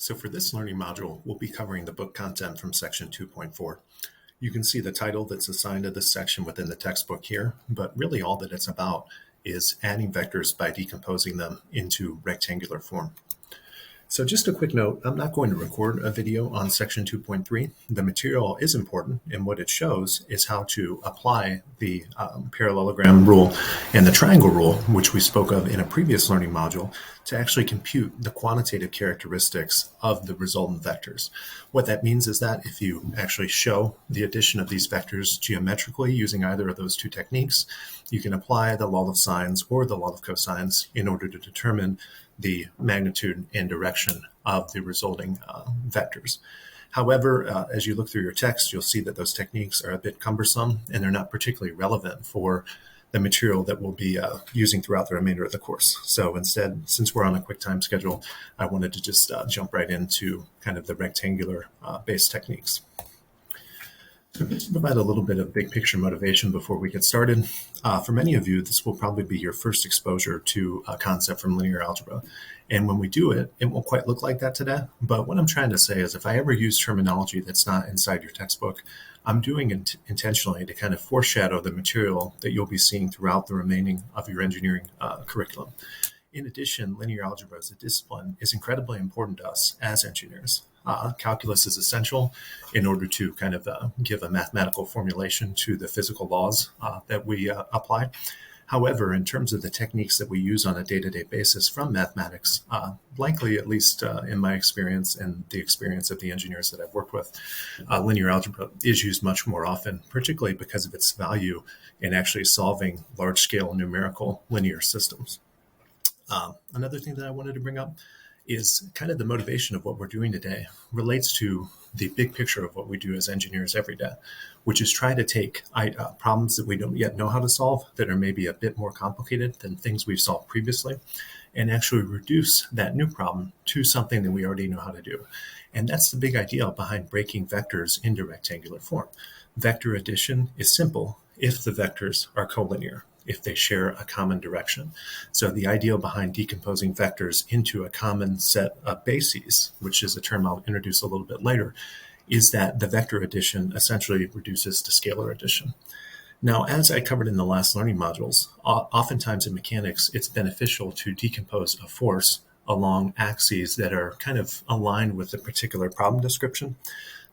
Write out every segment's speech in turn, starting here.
So for this learning module, we'll be covering the book content from section 2.4. You can see the title that's assigned to this section within the textbook here, but really all that it's about is adding vectors by decomposing them into rectangular form. So just a quick note, I'm not going to record a video on section 2.3. The material is important, and what it shows is how to apply the parallelogram rule and the triangle rule, which we spoke of in a previous learning module, to actually compute the quantitative characteristics of the resultant vectors. What that means is that if you actually show the addition of these vectors geometrically using either of those two techniques, you can apply the law of sines or the law of cosines in order to determine the magnitude and direction of the resulting vectors. However, as you look through your text, you'll see that those techniques are a bit cumbersome and they're not particularly relevant for the material that we'll be using throughout the remainder of the course. So instead, since we're on a quick time schedule, I wanted to just jump right into kind of the rectangular based techniques. So just to provide a little bit of big picture motivation before we get started, for many of you, this will probably be your first exposure to a concept from linear algebra. And when we do it, it won't quite look like that today. But what I'm trying to say is if I ever use terminology that's not inside your textbook, I'm doing it intentionally to kind of foreshadow the material that you'll be seeing throughout the remaining of your engineering curriculum. In addition, linear algebra as a discipline is incredibly important to us as engineers. Calculus is essential in order to kind of give a mathematical formulation to the physical laws that we apply. However, in terms of the techniques that we use on a day-to-day basis from mathematics, likely, at least in my experience and the experience of the engineers that I've worked with, linear algebra is used much more often, particularly because of its value in actually solving large-scale numerical linear systems. Another thing that I wanted to bring up is kind of the motivation of what we're doing today relates to the big picture of what we do as engineers every day, which is try to take problems that we don't yet know how to solve that are maybe a bit more complicated than things we've solved previously, and actually reduce that new problem to something that we already know how to do. And that's the big idea behind breaking vectors into rectangular form. Vector addition is simple if the vectors are collinear, if they share a common direction. So the idea behind decomposing vectors into a common set of bases, which is a term I'll introduce a little bit later, is that the vector addition essentially reduces to scalar addition. Now, as I covered in the last learning modules, oftentimes in mechanics, it's beneficial to decompose a force along axes that are kind of aligned with a particular problem description.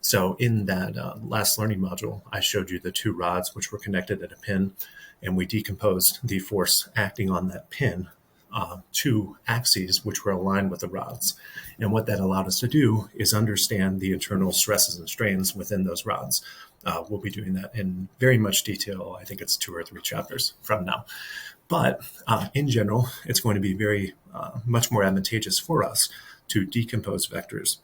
So in that last learning module, I showed you the two rods which were connected at a pin, and we decomposed the force acting on that pin to axes which were aligned with the rods. And what that allowed us to do is understand the internal stresses and strains within those rods. We'll be doing that in very much detail. I think it's 2 or 3 chapters from now. But in general, it's going to be very much more advantageous for us to decompose vectors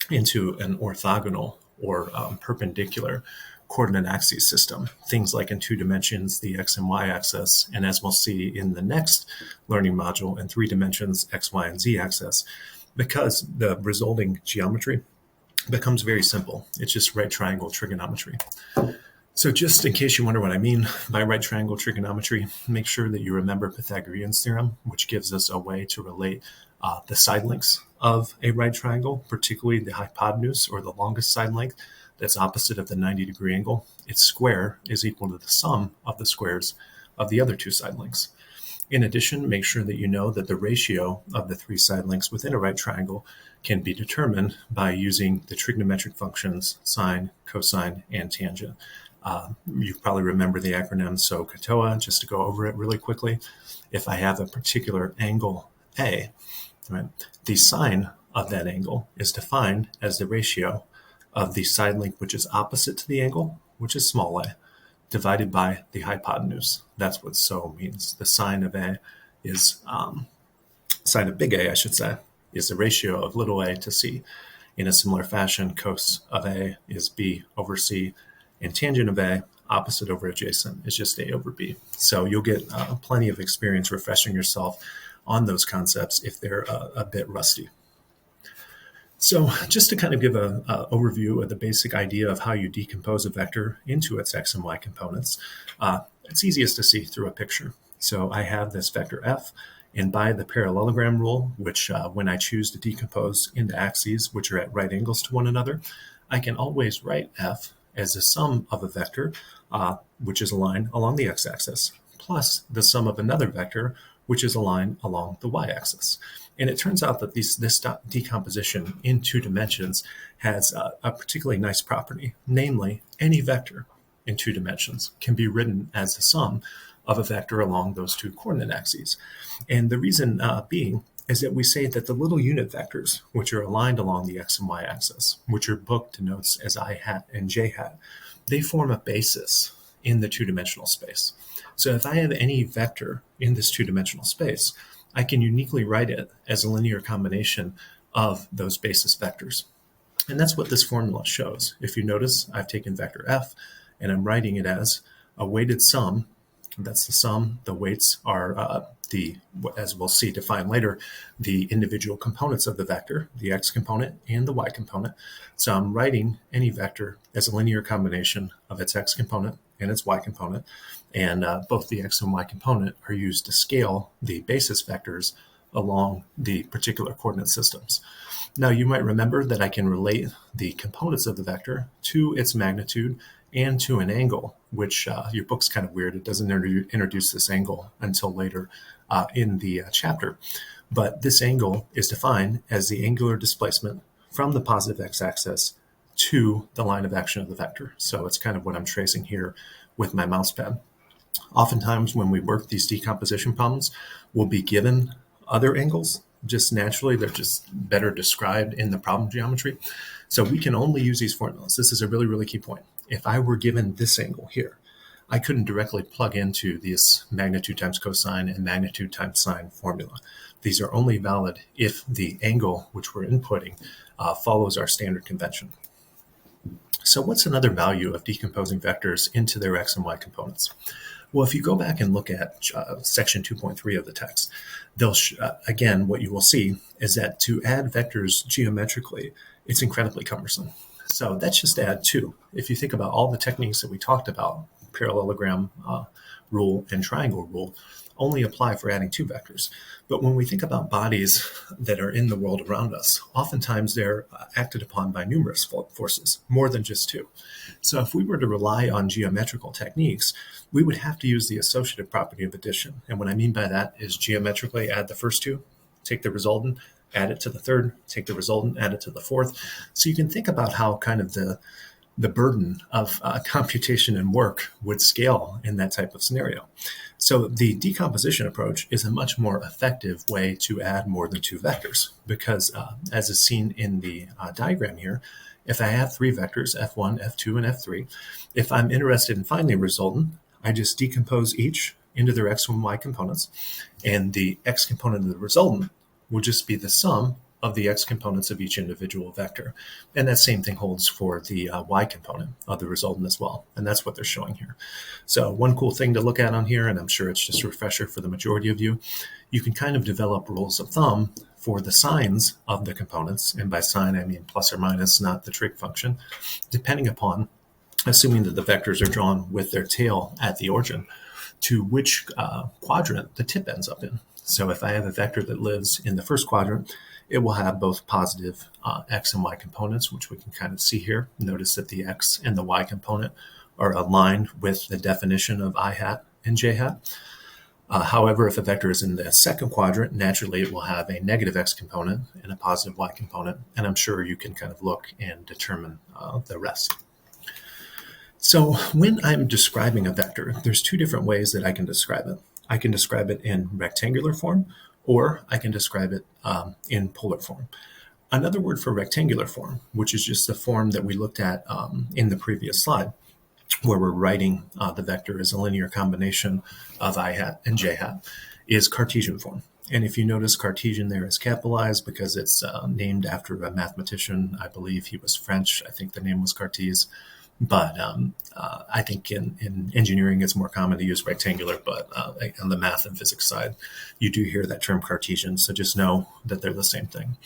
into an orthogonal or perpendicular coordinate axis system, things like in 2 dimensions, the x and y axis, and as we'll see in the next learning module, in 3 dimensions, x, y, and z axis, because the resulting geometry becomes very simple. It's just right triangle trigonometry. So just in case you wonder what I mean by right triangle trigonometry, make sure that you remember Pythagorean Theorem, which gives us a way to relate the side lengths of a right triangle, particularly the hypotenuse or the longest side length that's opposite of the 90-degree angle. Its square is equal to the sum of the squares of the other 2 side lengths. In addition, make sure that you know that the ratio of the 3 side lengths within a right triangle can be determined by using the trigonometric functions sine, cosine, and tangent. You probably remember the acronym SOHCAHTOA. Just to go over it really quickly, if I have a particular angle A, right, the sine of that angle is defined as the ratio of the side length which is opposite to the angle, which is small a, divided by the hypotenuse. That's what SO means. The sine of A is, sine of big A, I should say, is the ratio of little a to C. In a similar fashion, cos of A is B over C, and tangent of A, opposite over adjacent, is just A over B. So you'll get plenty of experience refreshing yourself on those concepts if they're a bit rusty. So just to kind of give an overview of the basic idea of how you decompose a vector into its x and y components, it's easiest to see through a picture. So I have this vector f, And by the parallelogram rule, which when I choose to decompose into axes which are at right angles to one another, I can always write f as the sum of a vector, which is aligned along the x-axis, plus the sum of another vector, which is aligned along the y-axis. And it turns out that this decomposition in 2 dimensions has a particularly nice property, namely any vector in 2 dimensions can be written as the sum of a vector along those 2 coordinate axes. And the reason being is that we say that the little unit vectors, which are aligned along the x and y axis, which your book denotes as I hat and j hat, they form a basis in the 2-dimensional space. So if I have any vector in this 2-dimensional space, I can uniquely write it as a linear combination of those basis vectors. And that's what this formula shows. If you notice, I've taken vector f and I'm writing it as a weighted sum. That's the sum. The weights are as we'll see defined later, the individual components of the vector, the x component and the y component. So I'm writing any vector as a linear combination of its x component and its y component. And both the x and y component are used to scale the basis vectors along the particular coordinate systems. Now you might remember that I can relate the components of the vector to its magnitude and to an angle, which your book's kind of weird. It doesn't introduce this angle until later in the chapter. But this angle is defined as the angular displacement from the positive x-axis to the line of action of the vector. So it's kind of what I'm tracing here with my mouse pad. Oftentimes when we work these decomposition problems, we'll be given other angles. Just naturally, they're just better described in the problem geometry. So we can only use these formulas. This is a really, really key point. If I were given this angle here, I couldn't directly plug into this magnitude times cosine and magnitude times sine formula. These are only valid if the angle which we're inputting follows our standard convention. So what's another value of decomposing vectors into their x and y components? Well, if you go back and look at section 2.3 of the text, again, what you will see is that to add vectors geometrically, it's incredibly cumbersome. So that's just add 2. If you think about all the techniques that we talked about, parallelogram rule and triangle rule, only apply for adding 2 vectors. But when we think about bodies that are in the world around us, oftentimes they're acted upon by numerous forces, more than just 2. So if we were to rely on geometrical techniques, we would have to use the associative property of addition. And what I mean by that is geometrically add the first 2, take the resultant, add it to the third, take the resultant, add it to the fourth. So you can think about how kind of the burden of computation and work would scale in that type of scenario. So the decomposition approach is a much more effective way to add more than 2 vectors because as is seen in the diagram here, if I have 3 vectors, f1, f2, and f3, if I'm interested in finding a resultant, I just decompose each into their x and y components, and the x component of the resultant will just be the sum of the x components of each individual vector. And that same thing holds for the y component of the resultant as well. And that's what they're showing here. So one cool thing to look at on here, and I'm sure it's just a refresher for the majority of you, you can kind of develop rules of thumb for the signs of the components. And by sign, I mean plus or minus, not the trig function, depending upon, assuming that the vectors are drawn with their tail at the origin, to which quadrant the tip ends up in. So if I have a vector that lives in the first quadrant, it will have both positive x and y components, which we can kind of see here. Notice that the x and the y component are aligned with the definition of I hat and j hat. However, if a vector is in the second quadrant, naturally it will have a negative x component and a positive y component. And I'm sure you can kind of look and determine the rest. So when I'm describing a vector, there's 2 different ways that I can describe it. I can describe it in rectangular form, or I can describe it in polar form. Another word for rectangular form, which is just the form that we looked at in the previous slide, where we're writing the vector as a linear combination of I hat and j hat, is Cartesian form. And if you notice, Cartesian there is capitalized because it's named after a mathematician. I believe he was French. I think the name was Cartes. But I think in engineering, it's more common to use rectangular, but on the math and physics side, you do hear that term Cartesian. So just know that they're the same thing.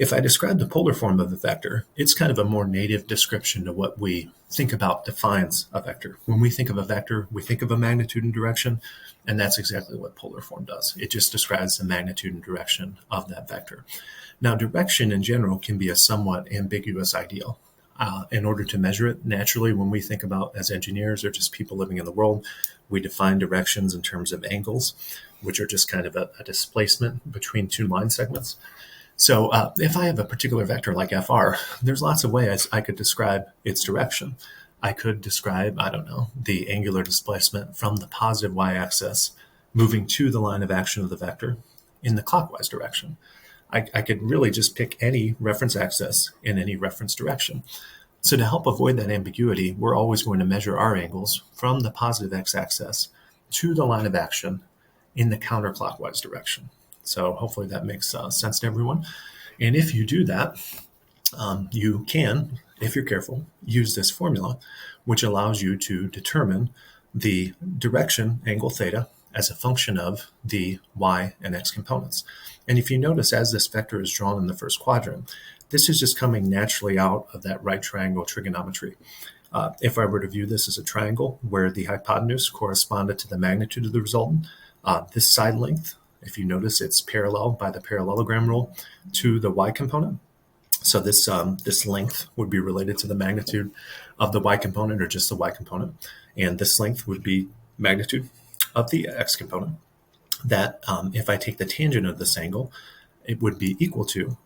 If I describe the polar form of a vector, it's kind of a more native description to what we think about defines a vector. When we think of a vector, we think of a magnitude and direction, and that's exactly what polar form does. It just describes the magnitude and direction of that vector. Now, direction in general can be a somewhat ambiguous ideal. In order to measure it, naturally, when we think about as engineers or just people living in the world, we define directions in terms of angles, which are just kind of a displacement between two line segments. So if I have a particular vector like FR, there's lots of ways I could describe its direction. I could describe, I don't know, the angular displacement from the positive y-axis moving to the line of action of the vector in the clockwise direction. I could really just pick any reference axis in any reference direction. So to help avoid that ambiguity, we're always going to measure our angles from the positive x-axis to the line of action in the counterclockwise direction. So hopefully that makes sense to everyone. And if you do that, you can, if you're careful, use this formula, which allows you to determine the direction, angle theta, as a function of the y and x components. And if you notice, as this vector is drawn in the first quadrant, this is just coming naturally out of that right triangle trigonometry. If I were to view this as a triangle where the hypotenuse corresponded to the magnitude of the resultant, this side length, if you notice, it's parallel by the parallelogram rule to the y component. So this length would be related to the magnitude of the y component or just the y component. And this length would be magnitude of the x component. That if I take the tangent of this angle, it would be equal to,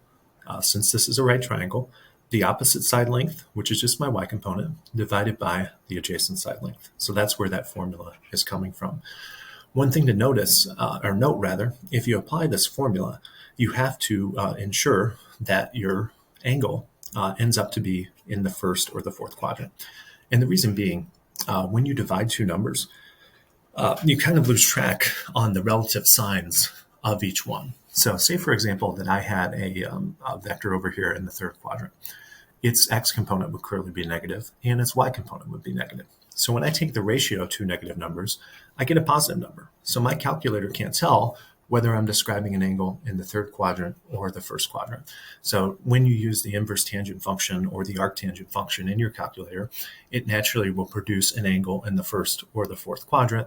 since this is a right triangle, the opposite side length, which is just my y component, divided by the adjacent side length. So that's where that formula is coming from. One thing to notice, or note rather, if you apply this formula, you have to ensure that your angle ends up to be in the first or the fourth quadrant. And the reason being, when you divide two numbers, you kind of lose track on the relative signs of each one. So say, for example, that I had a vector over here in the third quadrant. Its x component would clearly be negative, and its y component would be negative. So when I take the ratio of two negative numbers, I get a positive number. So my calculator can't tell whether I'm describing an angle in the third quadrant or the first quadrant. So when you use the inverse tangent function or the arctangent function in your calculator, it naturally will produce an angle in the first or the fourth quadrant.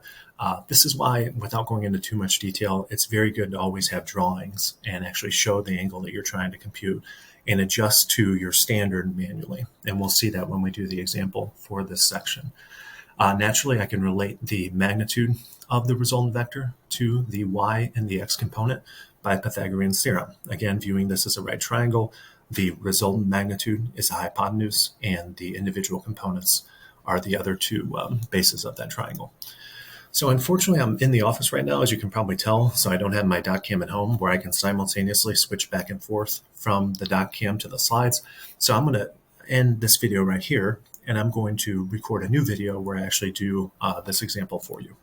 This is why, without going into too much detail, it's very good to always have drawings and actually show the angle that you're trying to compute and adjust to your standard manually. And we'll see that when we do the example for this section. Naturally, I can relate the magnitude of the resultant vector to the y and the x component by Pythagorean theorem. Again, viewing this as a right triangle, the resultant magnitude is the hypotenuse, and the individual components are the other two bases of that triangle. So unfortunately, I'm in the office right now, as you can probably tell, so I don't have my dot cam at home where I can simultaneously switch back and forth from the dot cam to the slides. So I'm going to end this video right here, and I'm going to record a new video where I actually do this example for you.